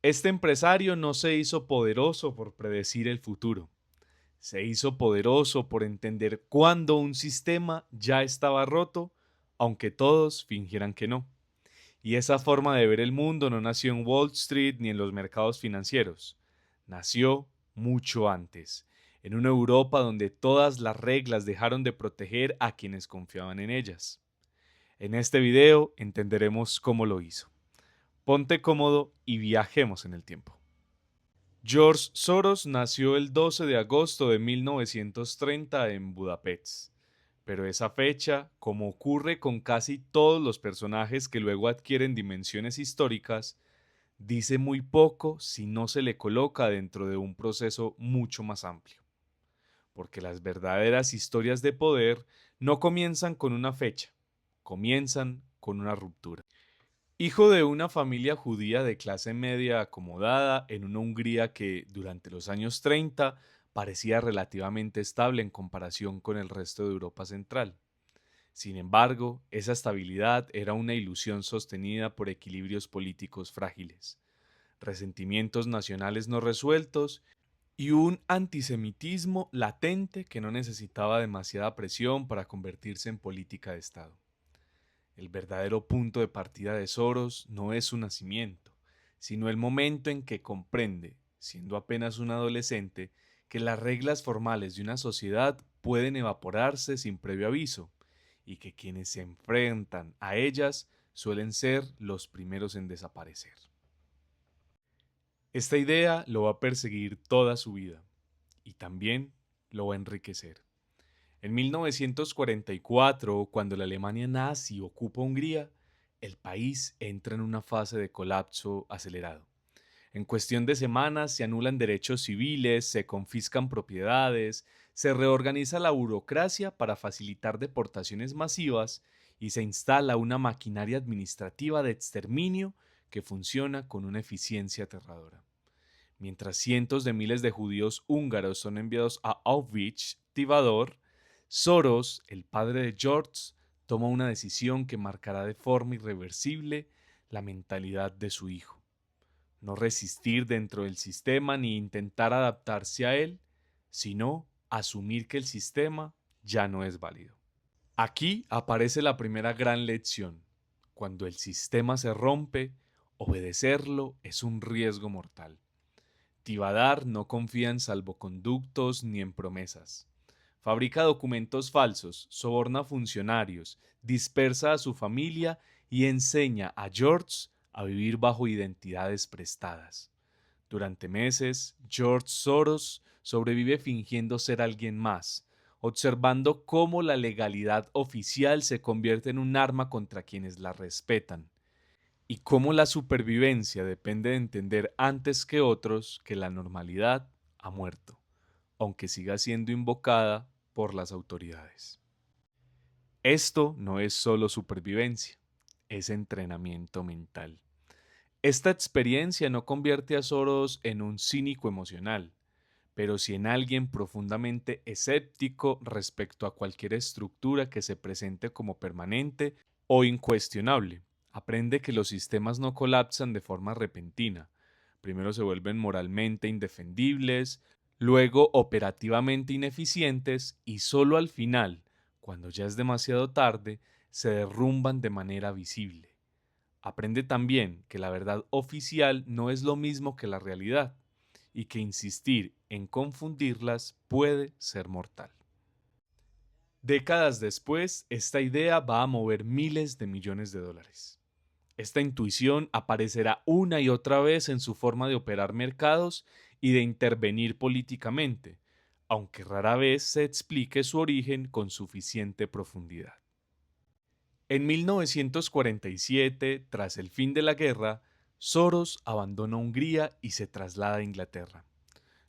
Este empresario no se hizo poderoso por predecir el futuro, se hizo poderoso por entender cuándo un sistema ya estaba roto, aunque todos fingieran que no. Y esa forma de ver el mundo no nació en Wall Street ni en los mercados financieros. Nació mucho antes, en una Europa donde todas las reglas dejaron de proteger a quienes confiaban en ellas. En este video entenderemos cómo lo hizo. Ponte cómodo y viajemos en el tiempo. George Soros nació el 12 de agosto de 1930 en Budapest. Pero esa fecha, como ocurre con casi todos los personajes que luego adquieren dimensiones históricas, dice muy poco si no se le coloca dentro de un proceso mucho más amplio. Porque las verdaderas historias de poder no comienzan con una fecha, comienzan con una ruptura. Hijo de una familia judía de clase media acomodada en una Hungría que, durante los años 30, parecía relativamente estable en comparación con el resto de Europa Central. Sin embargo, esa estabilidad era una ilusión sostenida por equilibrios políticos frágiles, resentimientos nacionales no resueltos y un antisemitismo latente que no necesitaba demasiada presión para convertirse en política de Estado. El verdadero punto de partida de Soros no es su nacimiento, sino el momento en que comprende, siendo apenas un adolescente, que las reglas formales de una sociedad pueden evaporarse sin previo aviso y que quienes se enfrentan a ellas suelen ser los primeros en desaparecer. Esta idea lo va a perseguir toda su vida y también lo va a enriquecer. En 1944, cuando la Alemania nazi ocupa Hungría, el país entra en una fase de colapso acelerado. En cuestión de semanas se anulan derechos civiles, se confiscan propiedades, se reorganiza la burocracia para facilitar deportaciones masivas y se instala una maquinaria administrativa de exterminio que funciona con una eficiencia aterradora. Mientras cientos de miles de judíos húngaros son enviados a Auschwitz, Tivador, Soros, el padre de George, toma una decisión que marcará de forma irreversible la mentalidad de su hijo. No resistir dentro del sistema ni intentar adaptarse a él, sino asumir que el sistema ya no es válido. Aquí aparece la primera gran lección. Cuando el sistema se rompe, obedecerlo es un riesgo mortal. Tivadar no confía en salvoconductos ni en promesas. Fabrica documentos falsos, soborna funcionarios, dispersa a su familia y enseña a George a vivir bajo identidades prestadas. Durante meses, George Soros sobrevive fingiendo ser alguien más, observando cómo la legalidad oficial se convierte en un arma contra quienes la respetan y cómo la supervivencia depende de entender antes que otros que la normalidad ha muerto, aunque siga siendo invocada por las autoridades. Esto no es solo supervivencia, es entrenamiento mental. Esta experiencia no convierte a Soros en un cínico emocional, pero sí en alguien profundamente escéptico respecto a cualquier estructura que se presente como permanente o incuestionable. Aprende que los sistemas no colapsan de forma repentina. Primero se vuelven moralmente indefendibles, luego operativamente ineficientes y solo al final, cuando ya es demasiado tarde, se derrumban de manera visible. Aprende también que la verdad oficial no es lo mismo que la realidad y que insistir en confundirlas puede ser mortal. Décadas después, esta idea va a mover miles de millones de dólares. Esta intuición aparecerá una y otra vez en su forma de operar mercados y de intervenir políticamente, aunque rara vez se explique su origen con suficiente profundidad. En 1947, tras el fin de la guerra, Soros abandona Hungría y se traslada a Inglaterra.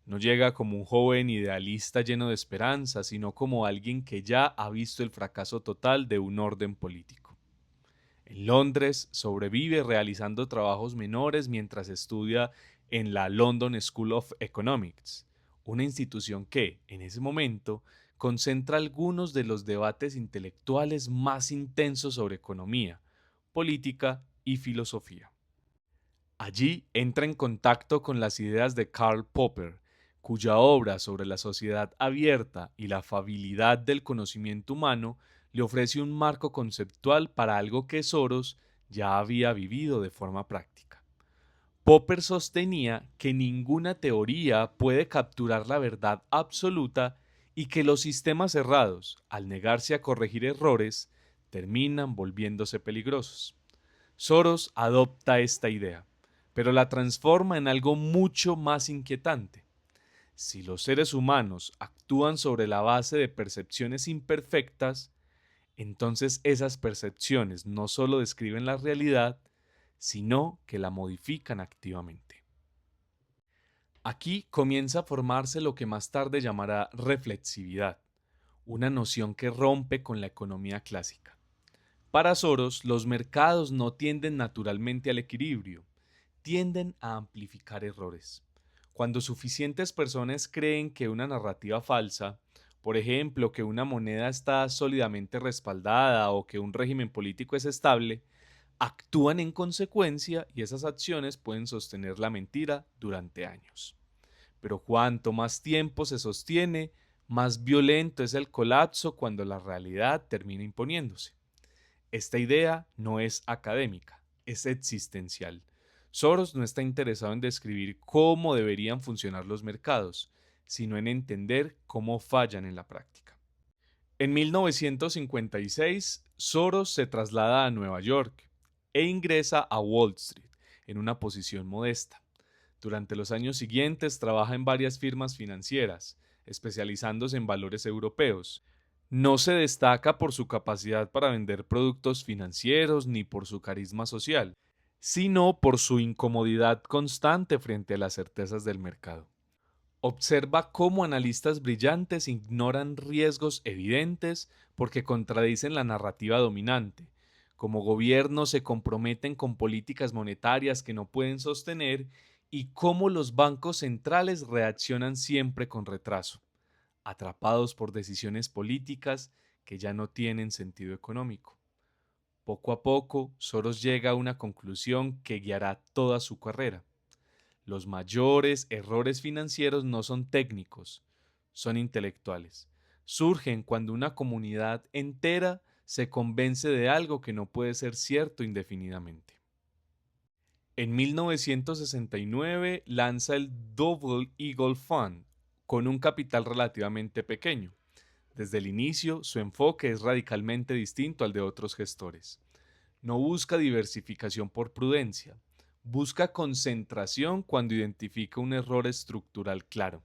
No llega como un joven idealista lleno de esperanza, sino como alguien que ya ha visto el fracaso total de un orden político. En Londres sobrevive realizando trabajos menores mientras estudia en la London School of Economics, una institución que, en ese momento, concentra algunos de los debates intelectuales más intensos sobre economía, política y filosofía. Allí entra en contacto con las ideas de Karl Popper, cuya obra sobre la sociedad abierta y la afabilidad del conocimiento humano le ofrece un marco conceptual para algo que Soros ya había vivido de forma práctica. Popper sostenía que ninguna teoría puede capturar la verdad absoluta y que los sistemas cerrados, al negarse a corregir errores, terminan volviéndose peligrosos. Soros adopta esta idea, pero la transforma en algo mucho más inquietante. Si los seres humanos actúan sobre la base de percepciones imperfectas, entonces esas percepciones no solo describen la realidad, sino que la modifican activamente. Aquí comienza a formarse lo que más tarde llamará reflexividad, una noción que rompe con la economía clásica. Para Soros, los mercados no tienden naturalmente al equilibrio, tienden a amplificar errores. Cuando suficientes personas creen que una narrativa falsa, por ejemplo, que una moneda está sólidamente respaldada o que un régimen político es estable, actúan en consecuencia y esas acciones pueden sostener la mentira durante años. Pero cuanto más tiempo se sostiene, más violento es el colapso cuando la realidad termina imponiéndose. Esta idea no es académica, es existencial. Soros no está interesado en describir cómo deberían funcionar los mercados, sino en entender cómo fallan en la práctica. En 1956, Soros se traslada a Nueva York e ingresa a Wall Street en una posición modesta. Durante los años siguientes trabaja en varias firmas financieras, especializándose en valores europeos. No se destaca por su capacidad para vender productos financieros ni por su carisma social, sino por su incomodidad constante frente a las certezas del mercado. Observa cómo analistas brillantes ignoran riesgos evidentes porque contradicen la narrativa dominante, cómo gobiernos se comprometen con políticas monetarias que no pueden sostener y cómo los bancos centrales reaccionan siempre con retraso, atrapados por decisiones políticas que ya no tienen sentido económico. Poco a poco, Soros llega a una conclusión que guiará toda su carrera. Los mayores errores financieros no son técnicos, son intelectuales. Surgen cuando una comunidad entera se convence de algo que no puede ser cierto indefinidamente. En 1969 lanza el Double Eagle Fund con un capital relativamente pequeño. Desde el inicio, su enfoque es radicalmente distinto al de otros gestores. No busca diversificación por prudencia, busca concentración cuando identifica un error estructural claro.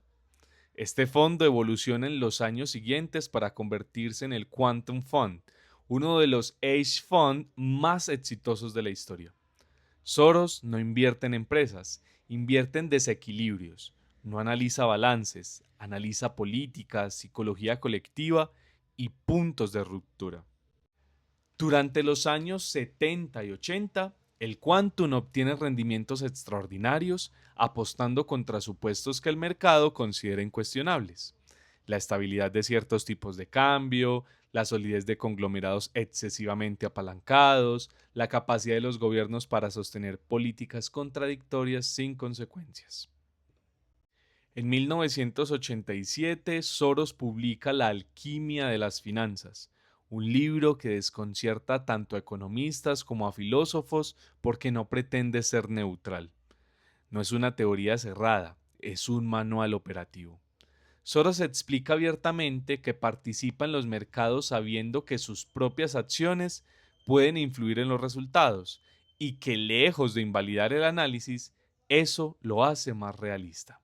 Este fondo evoluciona en los años siguientes para convertirse en el Quantum Fund, uno de los hedge fund más exitosos de la historia. Soros no invierte en empresas, invierte en desequilibrios, no analiza balances, analiza políticas, psicología colectiva y puntos de ruptura. Durante los años 70 y 80, el Quantum obtiene rendimientos extraordinarios apostando contra supuestos que el mercado considera incuestionables. La estabilidad de ciertos tipos de cambio, la solidez de conglomerados excesivamente apalancados, la capacidad de los gobiernos para sostener políticas contradictorias sin consecuencias. En 1987, Soros publica La alquimia de las finanzas, un libro que desconcierta tanto a economistas como a filósofos porque no pretende ser neutral. No es una teoría cerrada, es un manual operativo. Soros explica abiertamente que participa en los mercados sabiendo que sus propias acciones pueden influir en los resultados y que lejos de invalidar el análisis, eso lo hace más realista.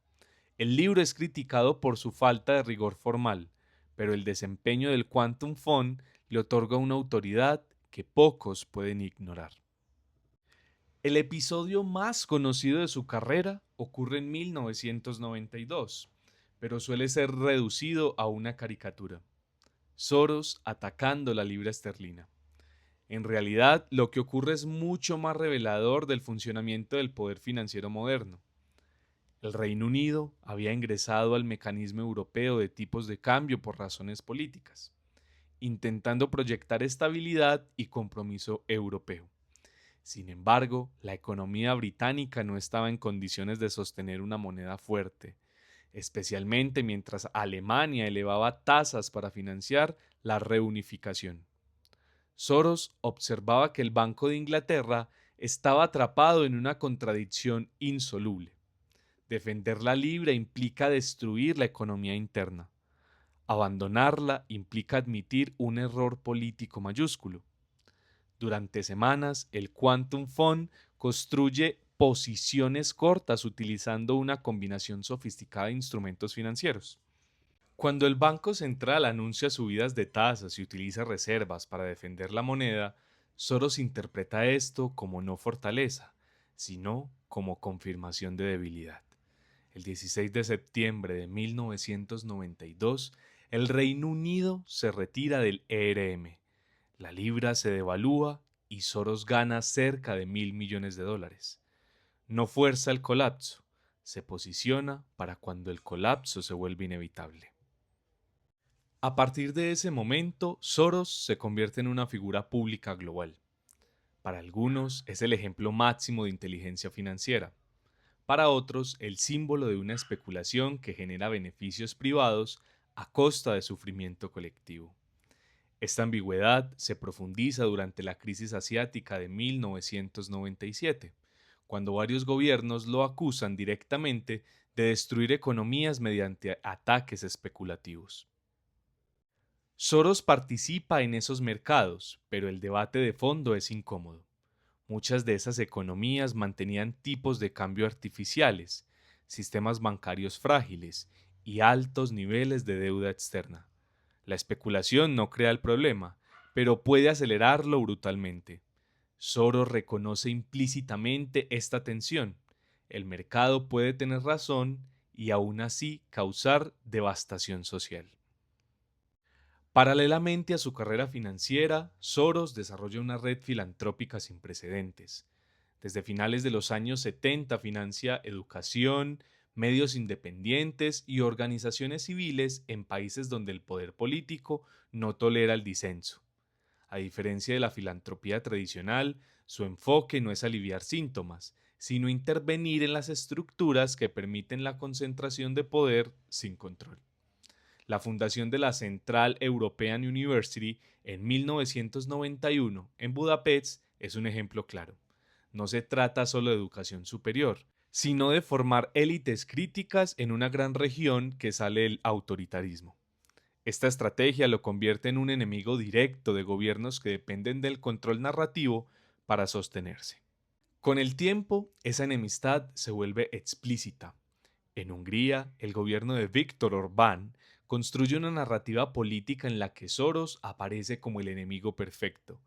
El libro es criticado por su falta de rigor formal, pero el desempeño del Quantum Fund le otorga una autoridad que pocos pueden ignorar. El episodio más conocido de su carrera ocurre en 1992, pero suele ser reducido a una caricatura. Soros atacando la libra esterlina. En realidad, lo que ocurre es mucho más revelador del funcionamiento del poder financiero moderno. El Reino Unido había ingresado al mecanismo europeo de tipos de cambio por razones políticas, intentando proyectar estabilidad y compromiso europeo. Sin embargo, la economía británica no estaba en condiciones de sostener una moneda fuerte, especialmente mientras Alemania elevaba tasas para financiar la reunificación. Soros observaba que el Banco de Inglaterra estaba atrapado en una contradicción insoluble. Defender la libra implica destruir la economía interna. Abandonarla implica admitir un error político mayúsculo. Durante semanas, el Quantum Fund construye posiciones cortas utilizando una combinación sofisticada de instrumentos financieros. Cuando el Banco Central anuncia subidas de tasas y utiliza reservas para defender la moneda, Soros interpreta esto como no fortaleza, sino como confirmación de debilidad. El 16 de septiembre de 1992, el Reino Unido se retira del ERM. La libra se devalúa y Soros gana cerca de $1.000 millones. No fuerza el colapso, se posiciona para cuando el colapso se vuelve inevitable. A partir de ese momento, Soros se convierte en una figura pública global. Para algunos es el ejemplo máximo de inteligencia financiera. Para otros, el símbolo de una especulación que genera beneficios privados a costa de sufrimiento colectivo. Esta ambigüedad se profundiza durante la crisis asiática de 1997, cuando varios gobiernos lo acusan directamente de destruir economías mediante ataques especulativos. Soros participa en esos mercados, pero el debate de fondo es incómodo. Muchas de esas economías mantenían tipos de cambio artificiales, sistemas bancarios frágiles y altos niveles de deuda externa. La especulación no crea el problema, pero puede acelerarlo brutalmente. Soros reconoce implícitamente esta tensión. El mercado puede tener razón y aún así causar devastación social. Paralelamente a su carrera financiera, Soros desarrolla una red filantrópica sin precedentes. Desde finales de los años 70 financia educación, medios independientes y organizaciones civiles en países donde el poder político no tolera el disenso. A diferencia de la filantropía tradicional, su enfoque no es aliviar síntomas, sino intervenir en las estructuras que permiten la concentración de poder sin control. La fundación de la Central European University en 1991 en Budapest es un ejemplo claro. No se trata solo de educación superior, sino de formar élites críticas en una gran región que sale del autoritarismo. Esta estrategia lo convierte en un enemigo directo de gobiernos que dependen del control narrativo para sostenerse. Con el tiempo, esa enemistad se vuelve explícita. En Hungría, el gobierno de Viktor Orbán construye una narrativa política en la que Soros aparece como el enemigo perfecto,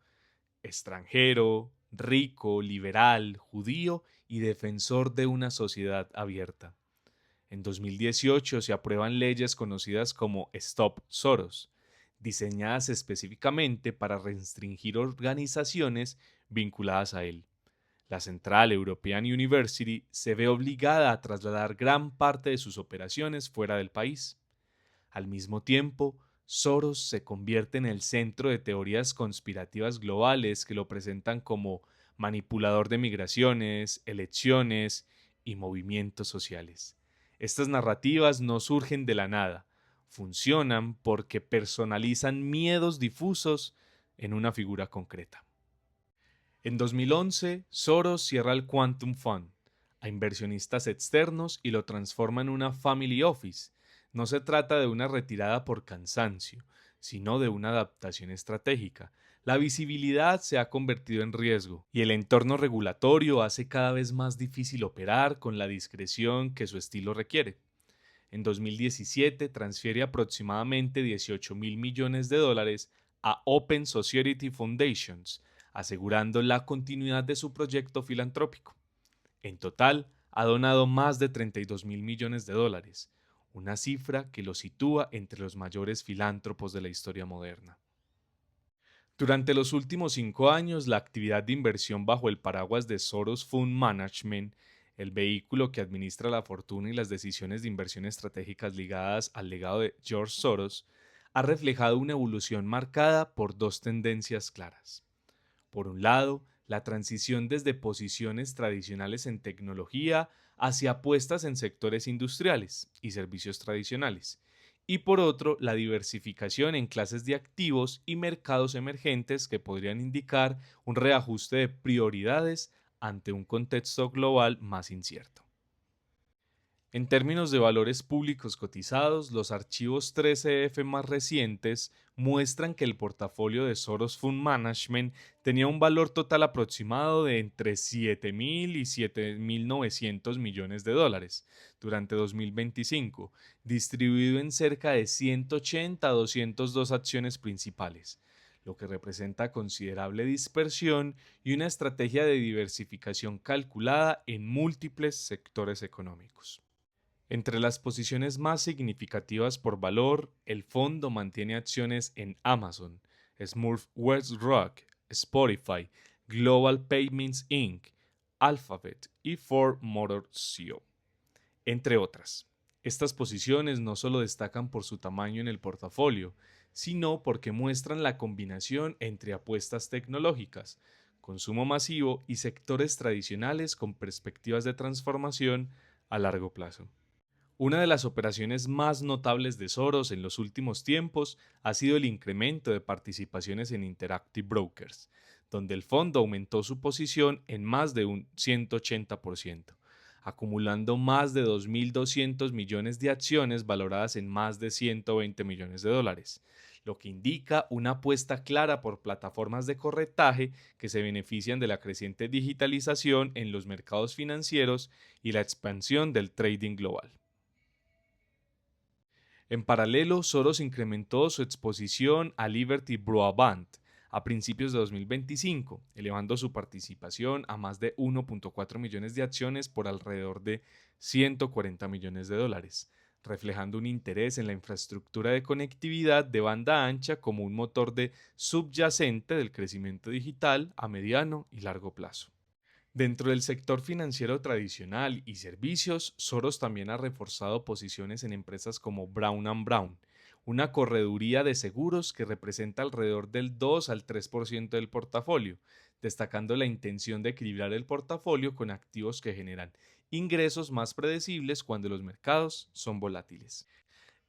extranjero, rico, liberal, judío y defensor de una sociedad abierta. En 2018 se aprueban leyes conocidas como Stop Soros, diseñadas específicamente para restringir organizaciones vinculadas a él. La Central European University se ve obligada a trasladar gran parte de sus operaciones fuera del país. Al mismo tiempo, Soros se convierte en el centro de teorías conspirativas globales que lo presentan como manipulador de migraciones, elecciones y movimientos sociales. Estas narrativas no surgen de la nada, funcionan porque personalizan miedos difusos en una figura concreta. En 2011, Soros cierra el Quantum Fund a inversionistas externos y lo transforma en una family office. No se trata de una retirada por cansancio, sino de una adaptación estratégica. La visibilidad se ha convertido en riesgo y el entorno regulatorio hace cada vez más difícil operar con la discreción que su estilo requiere. En 2017 transfiere aproximadamente $18.000 millones a Open Society Foundations, asegurando la continuidad de su proyecto filantrópico. En total, ha donado más de $32.000 millones, una cifra que lo sitúa entre los mayores filántropos de la historia moderna. Durante los últimos 5 años, la actividad de inversión bajo el paraguas de Soros Fund Management, el vehículo que administra la fortuna y las decisiones de inversión estratégicas ligadas al legado de George Soros, ha reflejado una evolución marcada por dos tendencias claras. Por un lado, la transición desde posiciones tradicionales en tecnología hacia apuestas en sectores industriales y servicios tradicionales, y por otro, la diversificación en clases de activos y mercados emergentes que podrían indicar un reajuste de prioridades ante un contexto global más incierto. En términos de valores públicos cotizados, los archivos 13F más recientes muestran que el portafolio de Soros Fund Management tenía un valor total aproximado de entre 7.000 y 7.900 millones de dólares durante 2025, distribuido en cerca de 180 a 202 acciones principales, lo que representa considerable dispersión y una estrategia de diversificación calculada en múltiples sectores económicos. Entre las posiciones más significativas por valor, el fondo mantiene acciones en Amazon, Smurf Westrock, Spotify, Global Payments Inc., Alphabet y Ford Motor Co., entre otras. Estas posiciones no solo destacan por su tamaño en el portafolio, sino porque muestran la combinación entre apuestas tecnológicas, consumo masivo y sectores tradicionales con perspectivas de transformación a largo plazo. Una de las operaciones más notables de Soros en los últimos tiempos ha sido el incremento de participaciones en Interactive Brokers, donde el fondo aumentó su posición en más de un 180%, acumulando más de 2.200 millones de acciones valoradas en más de 120 millones de dólares, lo que indica una apuesta clara por plataformas de corretaje que se benefician de la creciente digitalización en los mercados financieros y la expansión del trading global. En paralelo, Soros incrementó su exposición a Liberty Broadband a principios de 2025, elevando su participación a más de 1.4 millones de acciones por alrededor de 140 millones de dólares, reflejando un interés en la infraestructura de conectividad de banda ancha como un motor de subyacente del crecimiento digital a mediano y largo plazo. Dentro del sector financiero tradicional y servicios, Soros también ha reforzado posiciones en empresas como Brown Brown, una correduría de seguros que representa alrededor del 2 al 3% del portafolio, destacando la intención de equilibrar el portafolio con activos que generan ingresos más predecibles cuando los mercados son volátiles.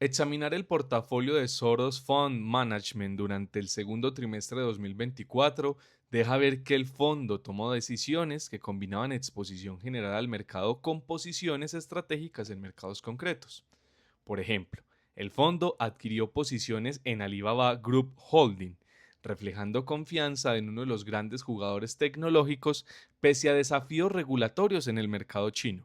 Examinar el portafolio de Soros Fund Management durante el segundo trimestre de 2024 deja ver que el fondo tomó decisiones que combinaban exposición general al mercado con posiciones estratégicas en mercados concretos. Por ejemplo, el fondo adquirió posiciones en Alibaba Group Holding, reflejando confianza en uno de los grandes jugadores tecnológicos pese a desafíos regulatorios en el mercado chino,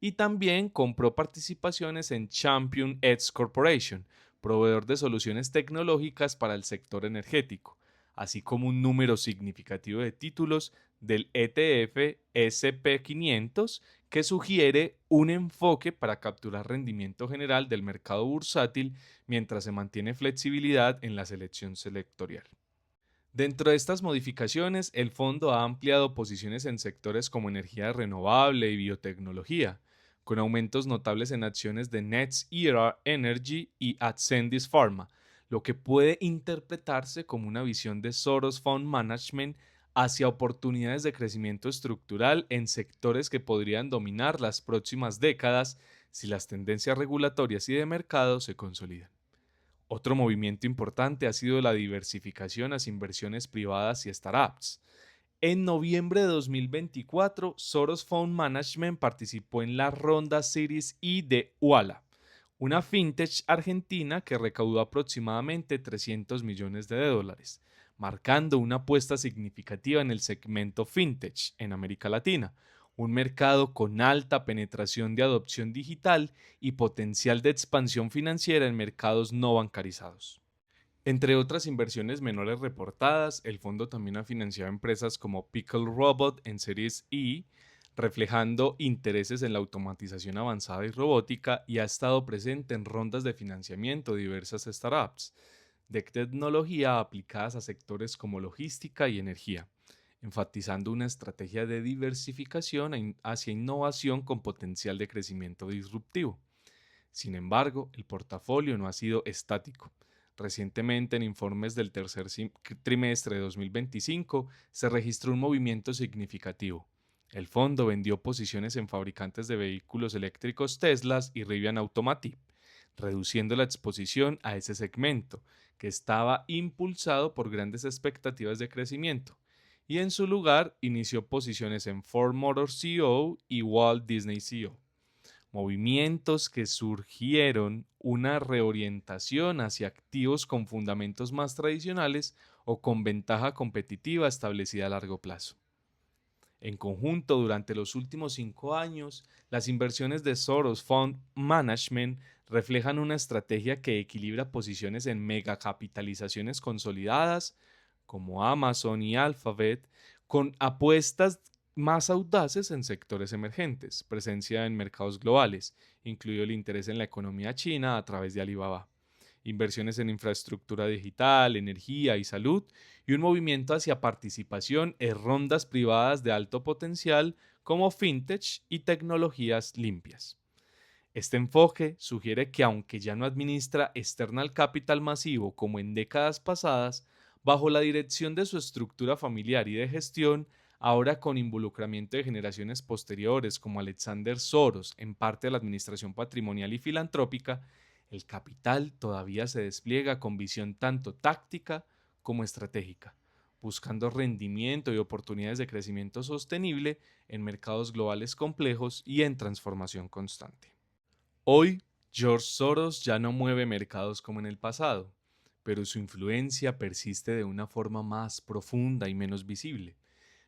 y también compró participaciones en Champion X Corporation, proveedor de soluciones tecnológicas para el sector energético, así como un número significativo de títulos del ETF SP500 que sugiere un enfoque para capturar rendimiento general del mercado bursátil mientras se mantiene flexibilidad en la selección selectorial. Dentro de estas modificaciones, el fondo ha ampliado posiciones en sectores como energía renovable y biotecnología, con aumentos notables en acciones de NextEra Energy y Ascendis Pharma, lo que puede interpretarse como una visión de Soros Fund Management hacia oportunidades de crecimiento estructural en sectores que podrían dominar las próximas décadas si las tendencias regulatorias y de mercado se consolidan. Otro movimiento importante ha sido la diversificación hacia inversiones privadas y startups. En noviembre de 2024, Soros Fund Management participó en la ronda Series E de Uala, una fintech argentina que recaudó aproximadamente 300 millones de dólares, marcando una apuesta significativa en el segmento fintech en América Latina, un mercado con alta penetración de adopción digital y potencial de expansión financiera en mercados no bancarizados. Entre otras inversiones menores reportadas, el fondo también ha financiado empresas como Pickle Robot en Series E, reflejando intereses en la automatización avanzada y robótica, y ha estado presente en rondas de financiamiento de diversas startups de tecnología aplicadas a sectores como logística y energía, enfatizando una estrategia de diversificación hacia innovación con potencial de crecimiento disruptivo. Sin embargo, el portafolio no ha sido estático. Recientemente, en informes del trimestre de 2025, se registró un movimiento significativo. El fondo vendió posiciones en fabricantes de vehículos eléctricos Tesla y Rivian Automotive, reduciendo la exposición a ese segmento, que estaba impulsado por grandes expectativas de crecimiento, y en su lugar inició posiciones en Ford Motor CO y Walt Disney CO, movimientos que surgieron una reorientación hacia activos con fundamentos más tradicionales o con ventaja competitiva establecida a largo plazo. En conjunto, durante los últimos 5 años, las inversiones de Soros Fund Management reflejan una estrategia que equilibra posiciones en megacapitalizaciones consolidadas, como Amazon y Alphabet, con apuestas más audaces en sectores emergentes, presencia en mercados globales, incluido el interés en la economía china a través de Alibaba, inversiones en infraestructura digital, energía y salud, y un movimiento hacia participación en rondas privadas de alto potencial como fintech y tecnologías limpias. Este enfoque sugiere que aunque ya no administra external capital masivo como en décadas pasadas, bajo la dirección de su estructura familiar y de gestión, ahora con involucramiento de generaciones posteriores como Alexander Soros en parte de la administración patrimonial y filantrópica, el capital todavía se despliega con visión tanto táctica como estratégica, buscando rendimiento y oportunidades de crecimiento sostenible en mercados globales complejos y en transformación constante. Hoy, George Soros ya no mueve mercados como en el pasado, pero su influencia persiste de una forma más profunda y menos visible,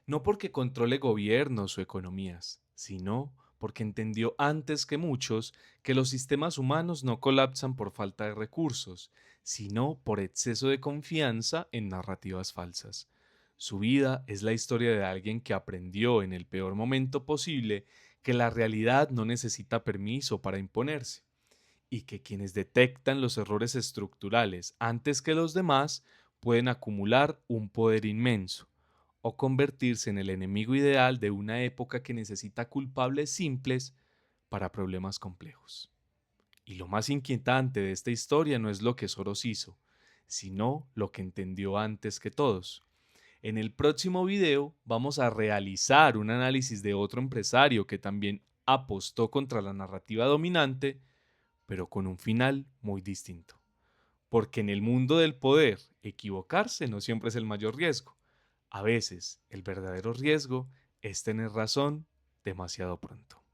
no porque controle gobiernos o economías, sino porque entendió antes que muchos que los sistemas humanos no colapsan por falta de recursos, sino por exceso de confianza en narrativas falsas. Su vida es la historia de alguien que aprendió en el peor momento posible que la realidad no necesita permiso para imponerse y que quienes detectan los errores estructurales antes que los demás pueden acumular un poder inmenso o convertirse en el enemigo ideal de una época que necesita culpables simples para problemas complejos. Y lo más inquietante de esta historia no es lo que Soros hizo, sino lo que entendió antes que todos. En el próximo video vamos a realizar un análisis de otro empresario que también apostó contra la narrativa dominante, pero con un final muy distinto. Porque en el mundo del poder, equivocarse no siempre es el mayor riesgo. A veces, el verdadero riesgo es tener razón demasiado pronto.